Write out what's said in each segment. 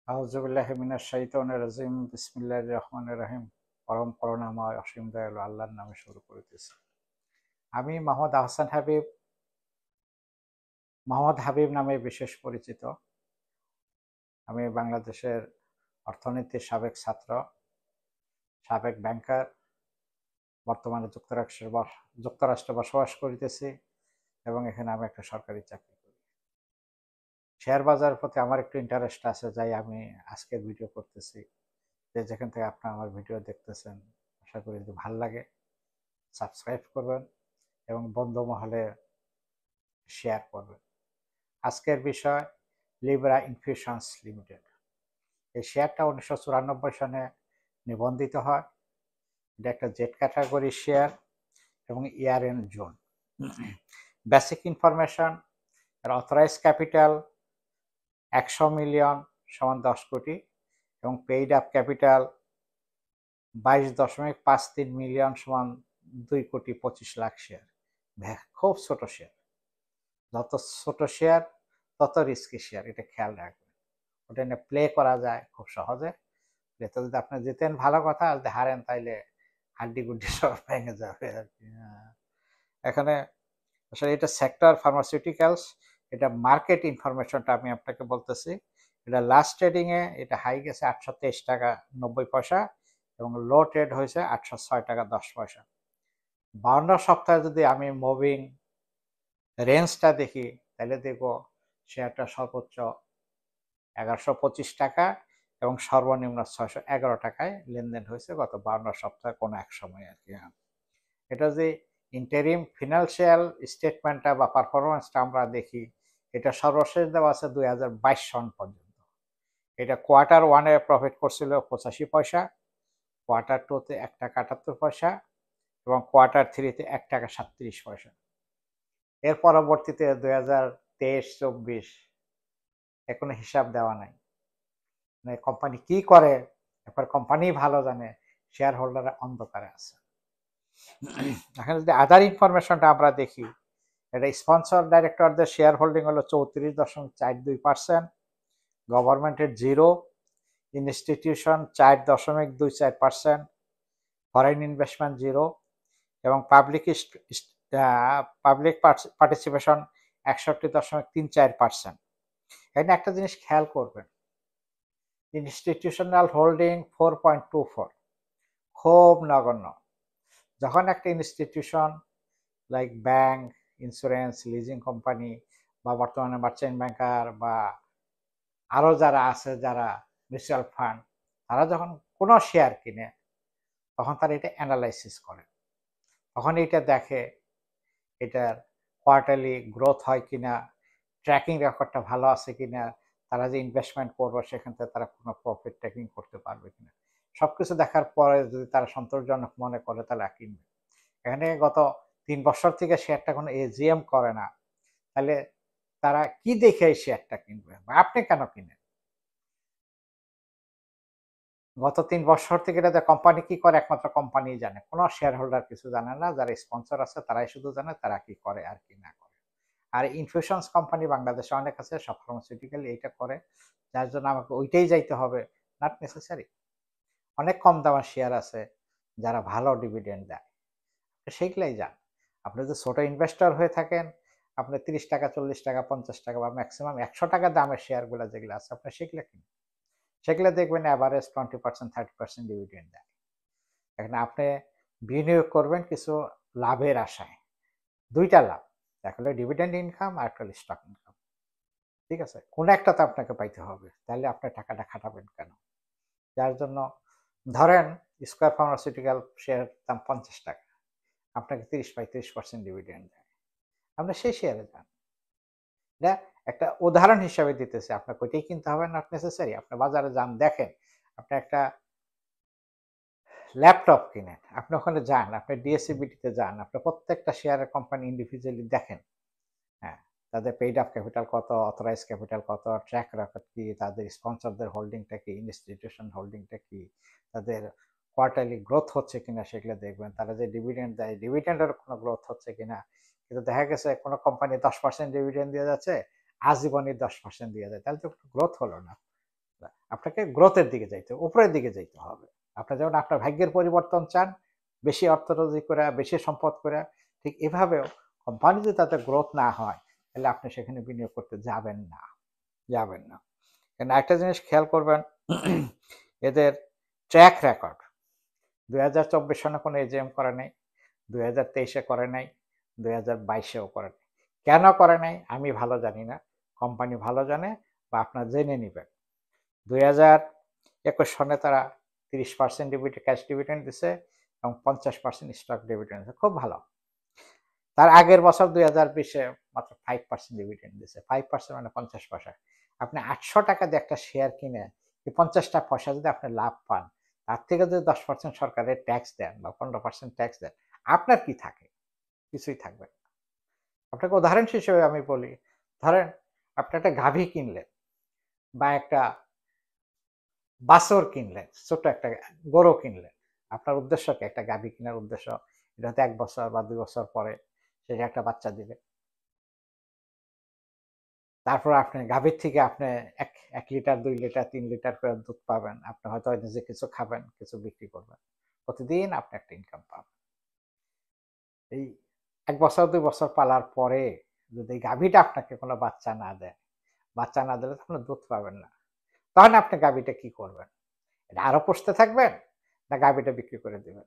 আউযুবিল্লাহি মিনাশ শাইতানির রাজিম বিসমিল্লাহির রহমানির রহিম। পরম করুণাময় অসীম দয়ালু আল্লাহর নামে শুরু করিতেছি। আমি মোহাম্মদ হাবিব নামে বিশেষ পরিচিত। আমি বাংলাদেশের অর্থনীতির সাবেক ছাত্র, সাবেক ব্যাংকার, বর্তমানে যুক্তরাষ্ট্রে বসবাস করিতেছি এবং এখানে আমি একটা সরকারি চাকরি করি। শেয়ার বাজারের প্রতি আমার একটু ইন্টারেস্ট আছে, যাই আমি আজকের ভিডিও করতেছি। যেখান থেকে আপনারা আমার ভিডিও দেখতেছেন, আশা করি যদি ভালো লাগে সাবস্ক্রাইব করবেন এবং বন্ধু মহলে শেয়ার করবেন। আজকের বিষয় লিব্রা ইনফিউশনস লিমিটেড। এই শেয়ারটা 1994 সালে নিবন্ধিত হয়। এটা একটা জেড ক্যাটাগরি শেয়ার এবং ইয়ার এন্ড জুন। বেসিক ইনফরমেশন, এর অথরাইজ ক্যাপিটাল 100 মিলিয়ন সমান 10 কোটি এবং পেইড আপ ক্যাপিটাল 22.53 মিলিয়ন সমান 2 কোটি 25 লাখ শেয়ার। খুব ছোট শেয়ার। যত ছোট শেয়ার তত রিস্কি শেয়ার, এটা খেয়াল রাখবেন। ওটা নিয়ে প্লে করা যায় খুব সহজে। প্লেতে যদি আপনি জিতেন ভালো কথা, আর যদি হারেন তাইলে হাড্ডি গুড্ডি সব ভেঙে যাবে আর কি। এখানে আসলে এটা সেক্টর ফার্মাসিউটিক্যালস। এটা মার্কেট ইনফরমেশনটা আমি আপনাকে বলতেছি। এটা লাস্ট ট্রেডিংয়ে এটা হাই গেছে 823 টাকা 90 পয়সা এবং লো ট্রেড হয়েছে 806 টাকা 10 পয়সা। 52 সপ্তাহে যদি আমি মুভিং রেঞ্জটা দেখি তাহলে দেখবো শেয়ারটা সর্বোচ্চ 1125 টাকা এবং সর্বনিম্ন 611 টাকায় লেনদেন হয়েছে গত 52 সপ্তাহে কোনো এক সময় আর কি। এটা যে ইন্টারিম ফিনান্সিয়াল স্টেটমেন্টটা বা পারফরমেন্সটা আমরা দেখি, এটা সর্বশেষ দেওয়া আছে 2022 সন পর্যন্ত। এটা কোয়ার্টার ওয়ানে প্রফিট করছিল 85 পয়সা, কোয়ার্টার টুতে 1 টাকা 78 পয়সা এবং কোয়ার্টার থ্রিতে 1 টাকা 37 পয়সা। এর পরবর্তীতে 2023-24 এখনো হিসাব দেওয়া নাই। মানে কোম্পানি কি করে এরপর কোম্পানি ভালো জানে, শেয়ার হোল্ডাররা অন্ধকারে আছে। এখানে যদি আদার ইনফরমেশনটা আমরা দেখি, এটা স্পন্সর ডাইরেক্টরদের শেয়ার হোল্ডিং হলো 34.42%, গভর্নমেন্টের 0, ইনস্টিটিউশন 4.24%, ফরেন ইনভেস্টমেন্ট 0 এবং পাবলিক পার্টিসিপেশন 61.34%। এখানে একটা জিনিস খেয়াল করবেন, ইনস্টিটিউশনাল হোল্ডিং 4.24, খুব নগণ্য। যখন একটা institution like bank, insurance, leasing company বা বর্তমানে মার্চেন্ট ব্যাংকার বা আরও যারা আছে, যারা মিউচুয়াল ফান্ড, তারা যখন কোনো শেয়ার কিনে তখন তারা এটা অ্যানালাইসিস করে, তখন এটা দেখে এটার কোয়ার্টারলি গ্রোথ হয় কিনা, ট্র্যাকিং রেকর্ডটা ভালো আছে কিনা, তারা যে ইনভেস্টমেন্ট করবে সেখান থেকে তারা কোনো প্রফিট ট্র্যাকিং করতে পারবে কিনা, সবকিছু দেখার পরে যদি তারা সন্তোষজনক মনে করে তাহলে কিনবে। এখানে গত 3 বছর থেকে শেয়ারটা কোনো এজিএম করে না, তাহলে তারা কি দেখে এই শেয়ারটা কিনবে বা আপনি কেন কিনেন? গত 3 বছর থেকে এটা কোম্পানি কি করে একমাত্র কোম্পানি জানে, কোনো শেয়ার হোল্ডার কিছু জানে না। যারা স্পন্সর আছে তারাই শুধু জানে তারা কি করে আর কি না করে। আর ইনফিউশনস কোম্পানি বাংলাদেশে অনেক আছে, সব ফার্মাসিউটিক্যাল এইটা করে, যার জন্য আমাকে ওইটাই যাইতে হবে, নট নেসেসারি। অনেক কম দামের শেয়ার আছে যারা ভালো ডিভিডেন্ড দেয়, সেইগুলাই যান। আপনি যদি ছোট ইনভেস্টর হয়ে থাকেন, আপনি 30 টাকা 40 টাকা 50 টাকা বা ম্যাক্সিমাম 100 টাকা দামের শেয়ারগুলো যেগুলো আছে আপনি সেগুলো কিনুন। সেগুলো দেখবেন অ্যাভারেজ 20% 30% ডিভিডেন্ড দেয়। এখানে আপনি বিনিয়োগ করবেন কিছু লাভের আশায়। দুইটা লাভ, একটা হলো ডিভিডেন্ড ইনকাম আর একটা হলো স্টক ইনকাম। ঠিক আছে, কোনো একটা তো আপনাকে পাইতে হবে, তাহলে আপনার টাকাটা খাটাবেন কেন? যার জন্য ধরেন স্কয়ার ফার্মাসিউটিক্যাল শেয়ার দাম 50 টাকা, আপনাকে 30-35% ডিভিডেন্ড দেয়, আপনি সেই শেয়ারে যান। এটা একটা উদাহরণ হিসাবে দিতেছি, আপনাকে ওইটাই কিনতে হবে নট নেসেসারি। আপনি বাজারে যান, দেখেন, আপনি একটা ল্যাপটপ কিনেন, আপনি ওখানে যান, আপনি ডিএসসিবিটিতে যান, আপনি প্রত্যেকটা শেয়ারের কোম্পানি ইন্ডিভিজুয়ালি দেখেন। হ্যাঁ, তাদের পেইড আপ ক্যাপিটাল কত, অথরাইজ ক্যাপিটাল কত, ট্র্যাক রেকর্ড কি, তাদের স্পন্সরদের হোল্ডিংটা কি, ইনস্টিটিউশন হোল্ডিংটা কি, তাদের কোয়ার্টারলি গ্রোথ হচ্ছে কিনা সেগুলো দেখবেন, তারা যে ডিভিডেন্ড দেয় ডিভিডেন্ডের কোনো গ্রোথ হচ্ছে কিনা। কিন্তু দেখা গেছে কোনো কোম্পানি 10% ডিভিডেন্ড দিয়ে যাচ্ছে, আজীবনই 10% দিয়ে যায়, তাহলে তো গ্রোথ হলো না। আপনি আপনাকে গ্রোথের দিকে যাইতে হবে, উপরের দিকে যাইতে হবে। আপনার যেমন আপনার ভাগ্যের পরিবর্তন চান, বেশি অর্থ রোজি করে, বেশি সম্পদ করে, ঠিক এভাবেও কোম্পানি যদি তাতে গ্রোথ না হয়, তাহলে আপনি সেখানে বিনিয়োগ করতে যাবেন না। কারণ একটা জিনিস খেয়াল করবেন, এদের ট্র্যাক রেকর্ড 2024 সনে কোনো এজিএম করে নাই, 2023-এ করে নাই, 2022-এও করে নাই। কেন করে নাই আমি ভালো জানি না, কোম্পানি ভালো জানে, বা আপনার জেনে নেবেন। 2021 সনে তারা 30% ক্যাশ ডিভিডেন্ড দিছে এবং 50% স্টক ডিভিডেন্ড দিছে, খুব ভালো। তার আগের বছর 2020-এ মাত্র 5% ডিভিডেন্ড দিছে, 5% মানে 50 পয়সা। আপনি 800 টাকা দিয়ে একটা শেয়ার কিনে এই 50টা পয়সা যদি আপনি লাভ পান, তার থেকে যদি 10% সরকারের ট্যাক্স দেন বা 15% ট্যাক্স দেন, আপনার কি থাকে? কিছুই থাকবে না। আপনাকে উদাহরণ হিসেবে আমি বলি, ধরেন আপনি একটা গাভী কিনলেন বা একটা বাছুর কিনলেন, ছোট একটা গরু কিনলেন। আপনার উদ্দেশ্য কি? একটা গাভী কেনার উদ্দেশ্য এটা হয়তো 1 বছর বা 2 বছর পরে সেটা একটা বাচ্চা দিবে। তারপর আপনি গাভীর থেকে আপনি 1 লিটার, 2 লিটার, 3 লিটার করে দুধ পাবেন। আপনি হয়তো নিজে কিছু খাবেন, কিছু বিক্রি করবেন। প্রতিদিন আপনি একটা ইনকাম পাবেন। এই 1 বছর 2 বছর পালার পরে যদি এই গাভীটা আপনাকে কোনো বাচ্চা না দেয়, বাচ্চা না দিলে তো আপনি দুধ পাবেন না। তখন আপনি গাভীটা কি করবেন? এটা আরো পুষতে থাকবেন? না গাভীটা বিক্রি করে দিবেন?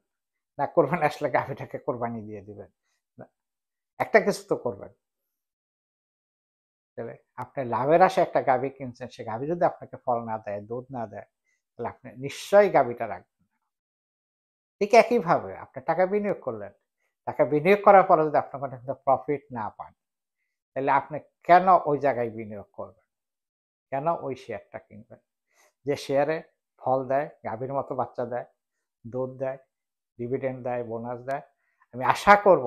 না কোরবানি আসলে গাভীটাকে কোরবানি দিয়ে দিবেন? না, একটা কিছু তো করবেন। তাহলে আপনি লাভের আশায় একটা গাভী কিনছেন, সে গাভী যদি আপনাকে ফল না দেয়, দুধ না দেয়, তাহলে আপনি নিশ্চয়ই গাভীটা রাখবেন না। ঠিক একইভাবে আপনি টাকা বিনিয়োগ করলেন। টাকা বিনিয়োগ করার পরে যদি আপনার কোনো প্রফিট না পান, তাহলে আপনি কেন ওই জায়গায় বিনিয়োগ করবেন? কেন ওই শেয়ারটা কিনবেন? যে শেয়ারে ফল দেয়, গাভীর মতো বাচ্চা দেয়, দুধ দেয়, ডিভিডেন্ড দেয়, বোনাস দেয়। আমি আশা করব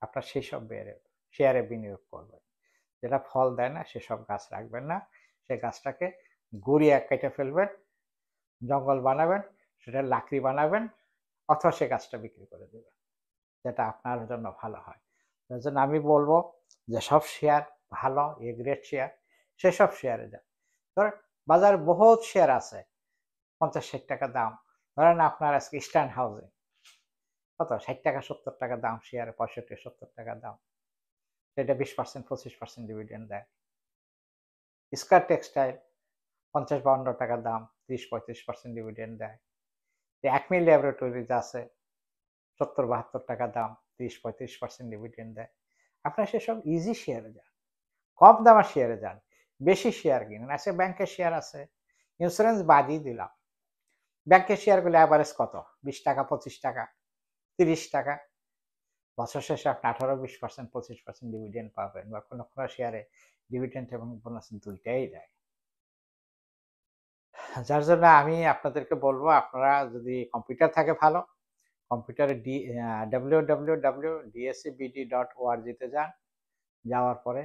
আপনার সেসব শেয়ারে বিনিয়োগ করবেন। যেটা ফল দেয় না সেসব গাছ রাখবেন না। সেই গাছটাকে গুঁড়িয়ে কেটে ফেলবেন, জঙ্গল বানাবেন, সেটা লাকড়ি বানাবেন, অথবা সে গাছটা বিক্রি করে দিবেন। যেটা আপনার জন্য ভালো হয়। তার জন্য আমি বলব যেসব শেয়ার ভালো, এ গ্রেড শেয়ার, সেসব শেয়ারে যান। ধরেন বাজারে বহুত শেয়ার আছে, 50-60 টাকা দাম। ধরেন আপনার আজকে ইস্টার্ন হাউজিং কত? 60 টাকা 70 টাকা দাম শেয়ারে, 65-70 টাকা দাম। সেটা 20% 25% ডিভিডেন্ড দেয়। স্কার টেক্সটাইল 50-52 টাকা দাম, 30-35% ডিভিডেন্ড দেয়। অ্যাকমি ল্যাবরেটরিজ আছে 70-72 টাকা দাম, 30-35% ডিভিডেন্ড দেয়। আপনারা সেসব ইজি শেয়ারে যান, কম দামের শেয়ারে যান, বেশি শেয়ার কিনুন। আজকে ব্যাংকের শেয়ার আছে, ইন্স্যুরেন্স বাদই দিলাম। ব্যাংকের শেয়ারগুলো এভারেজ কত? 20 টাকা, 25 টাকা, 30 টাকা। বছর শেষে আপনি 18-20%, 25% ডিভিডেন্ড পাবেন, বা কোনো শেয়ারে ডিভিডেন্ড এবং বোনাস দুইটাই দেয়। যার জন্য আমি আপনাদেরকে বলব, আপনারা যদি কম্পিউটার থাকে ভালো, কম্পিউটারে www.dscbd.org তে যান। যাওয়ার পরে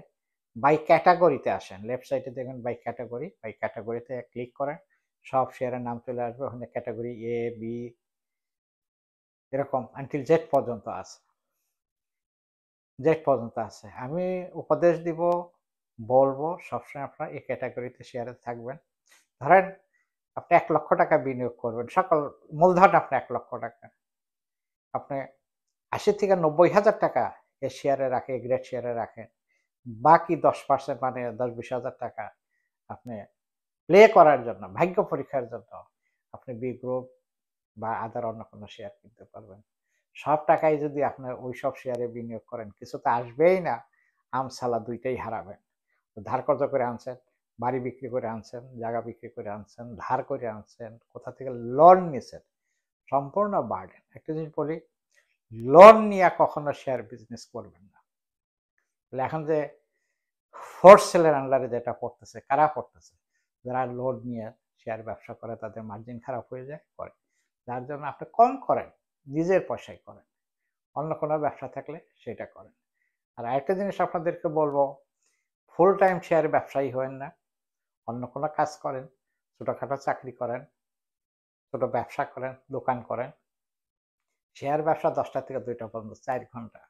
বাই ক্যাটাগরিতে আসেন। লেফট সাইডে দেখবেন বাই ক্যাটাগরি, বাই ক্যাটাগরিতে ক্লিক করেন। সব শেয়ারের নাম চলে আসবে। ওখানে ক্যাটাগরি এ, বি এরকম আনটিল জেড পর্যন্ত আছে। আমি উপদেশ দিব, বলবো সবসময় আপনারা এই ক্যাটাগরিতে শেয়ারে থাকবেন। ধরেন আপনি 1 লক্ষ টাকা বিনিয়োগ করবেন, সকল মূলধন আপনার 1 লক্ষ টাকা। আপনি ৮০ থেকে ৯০,০০০ টাকা এ শেয়ারে রাখে, গ্রেড শেয়ারে রাখেন। বাকি 10% মানে ১০-২০ হাজার টাকা আপনি প্লে করার জন্য, ভাগ্য পরীক্ষার জন্য আপনি বি গ্রুপ বা আদার অন্য কোনো শেয়ার কিনতে পারবেন। সব টাকাই যদি আপনার ওইসব শেয়ারে বিনিয়োগ করেন, কিছু তো আসবেই না। আমসালা দুইটাই হারাবেন। ধার কর্জ করে আনছেন, বাড়ি বিক্রি করে আনছেন, জায়গা বিক্রি করে আনছেন, ধার করে আনছেন, কোথা থেকে লোন নিছেন, সম্পূর্ণ বার্ডেন। একটা জিনিস বলি, লোন নিয়ে কখনো শেয়ার বিজনেস করবেন না। তাহলে এখন যে ফোর্স সেলের আন্ডারে যেটা পড়তেছে, কারা পড়তেছে? যারা লোন নিয়ে শেয়ার ব্যবসা করে, তাদের মার্জিন খারাপ হয়ে যায়, করে। যার জন্য আপনি কম করেন, নিজের পয়সায় করেন। অন্য কোনো ব্যবসা থাকলে সেটা করেন। আর আরেকটা জিনিস আপনাদেরকে বলবো, ফুল টাইম শেয়ার ব্যবসায়ী হবেন না। অন্য কোনো কাজ করেন, ছোটখাটো চাকরি করেন, ছোট ব্যবসা করেন, দোকান করেন। শেয়ার ব্যবসা 10টা থেকে 2টা পর্যন্ত 4 ঘন্টা।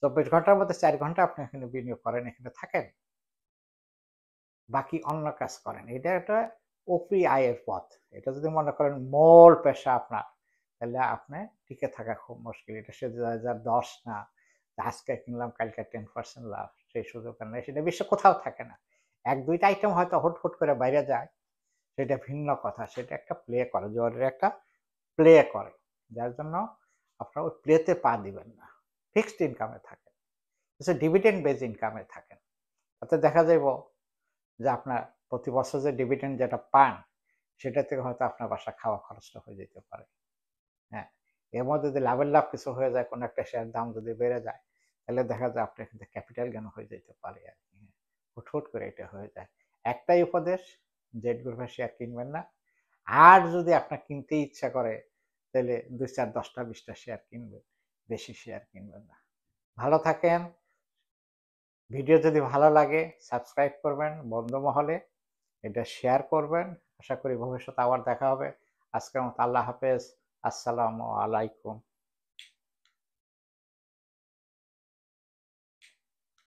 24 ঘন্টার মধ্যে 4 ঘন্টা আপনি এখানে বিনিয়োগ করেন, এখানে থাকেন। বাকি অন্য কাজ করেন। এটা একটা উপরি আয়ের পথ, এটা যদি মনে করেন মূল পেশা আপনার, তাহলে আপনি টিকে থাকা খুব মুশকিল। এটা সে ২০১০ না, আজকে কিনলাম কালকে 10% লাভ, সেই সুযোগ আর নেই। সেটা বিশ্বে কোথাও থাকে না। ১-২টা আইটেম হয়তো হুট করে বাইরে যায়, সেটা ভিন্ন কথা। সেটা একটা প্লে করে, জোয়ারের একটা প্লে করে। যার জন্য আপনারা ওই প্লেতে পা দিবেন না। ফিক্সড ইনকামে থাকেন। কিছু ডিভিডেন্ড বেজ ইনকামে থাকেন। তাতে দেখা যাইব যে আপনার প্রতি বছর যে ডিভিডেন্ড যেটা পান, সেটা থেকে হয়তো আপনার বাসার খাওয়া খরচটা হয়ে যেতে পারে। হ্যাঁ? এর মধ্যে যদি লাভের লাভ কিছু হয়ে যায়, কোনো একটা শেয়ারের দাম যদি বেড়ে যায়, তাহলে দেখা যায় আপনার কিন্তু ক্যাপিটাল গেইন হয়ে যেতে পারে আরকি। হ্যাঁ? হুট করে এটা হয়ে যায়। একটাই উপদেশ, জেড গ্রুপের শেয়ার কিনবেন না। আর যদি আপনার কিনতে ইচ্ছা করে, তাইলে ২, ৪, ১০ টা ২০ টা শেয়ার কিনবেন। বেশি শেয়ার কিনবেন না। ভালো থাকেন। ভিডিও যদি ভালো লাগে সাবস্ক্রাইব করবেন বন্ধু মহলে। এটা শেয়ার করবেন। আশা করি ভবিষ্যতে আবার দেখা হবে। আজকের মতো আল্লাহ হাফেজ। আসসালামু আলাইকুম।